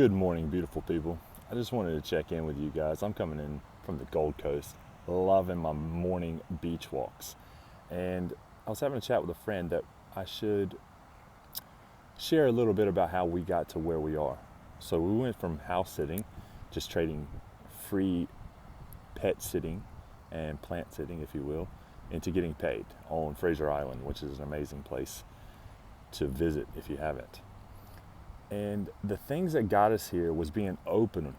Good morning, beautiful people. I just wanted to check in with you guys. I'm coming in from the Gold Coast, loving my morning beach walks. And I was having a chat with a friend that I should share a little bit about how we got to where we are. So we went from house sitting, just trading free pet sitting and plant sitting, if you will, into getting paid on Fraser Island, which is an amazing place to visit if you haven't. And the things that got us here was being open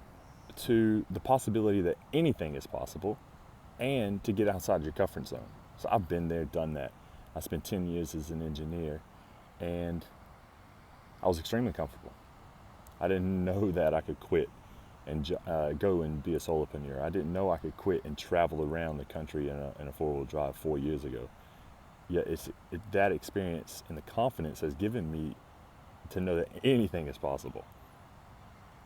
to the possibility that anything is possible and to get outside your comfort zone. So I've been there, done that. I spent 10 years as an engineer and I was extremely comfortable. I didn't know that I could quit and go and be a solopreneur. I didn't know I could quit and travel around the country in a four-wheel drive 4 years ago. Yet that experience and the confidence has given me to know that anything is possible.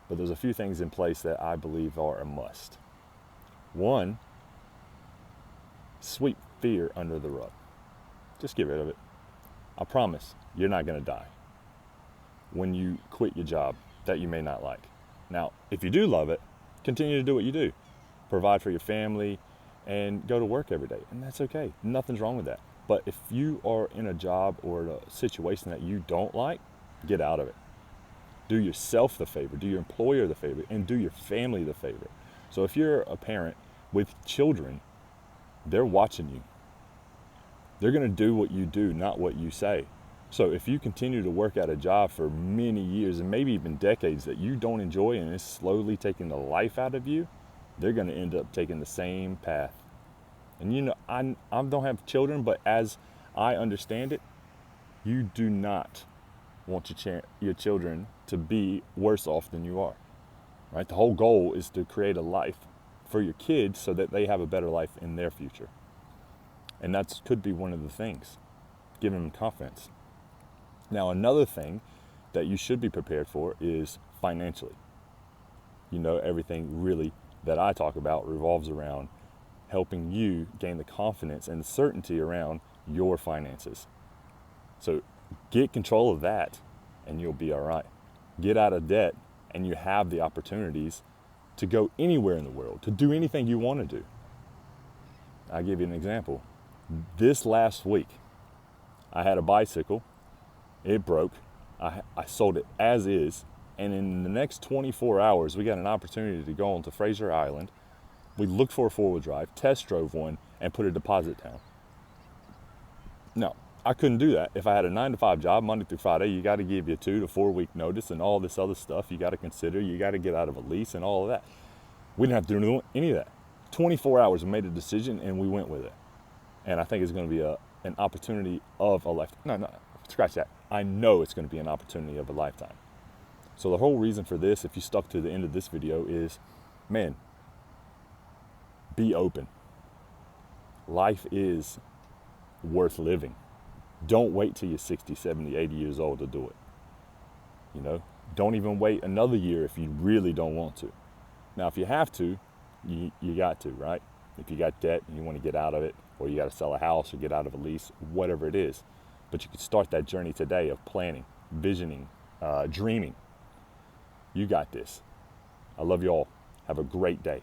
But there's a few things in place that I believe are a must. One, sweep fear under the rug. Just get rid of it. I promise you're not going to die when you quit your job that you may not like. Now, if you do love it, continue to do what you do. Provide for your family and go to work every day. And that's okay. Nothing's wrong with that. But if you are in a job or a situation that you don't like, get out of it. Do yourself the favor, do your employer the favor, and do your family the favor. So if you're a parent with children, they're watching you. They're going to do what you do, not what you say. So if you continue to work at a job for many years and maybe even decades that you don't enjoy and it's slowly taking the life out of you, they're going to end up taking the same path. And you know, I don't have children, but as I understand it, you do not want your children to be worse off than you are, right? The whole goal is to create a life for your kids so that they have a better life in their future. And that could be one of the things, giving them confidence. Now, another thing that you should be prepared for is financially. You know, everything really that I talk about revolves around helping you gain the confidence and the certainty around your finances. So get control of that and you'll be all right. Get out of debt and you have the opportunities to go anywhere in the world, to do anything you want to do. I'll give you an example. This last week, I had a bicycle. It broke. I sold it as is. And in the next 24 hours, we got an opportunity to go onto Fraser Island. We looked for a four-wheel drive, test drove one, and put a deposit down. No, I couldn't do that. If I had a 9-to-5 job, Monday through Friday, you got to give you 2 to 4 week notice and all this other stuff you got to consider. You got to get out of a lease and all of that. We didn't have to do any of that. 24 hours, we made a decision and we went with it. And I think it's going to be an opportunity of a lifetime. No, scratch that. I know it's going to be an opportunity of a lifetime. So the whole reason for this, if you stuck to the end of this video, is, man, be open. Life is worth living. Don't wait till you're 60, 70, 80 years old to do it. You know, don't even wait another year if you really don't want to. Now, if you have to, you got to, right? If you got debt and you want to get out of it, or you got to sell a house or get out of a lease, whatever it is. But you can start that journey today of planning, visioning, dreaming. You got this. I love you all. Have a great day.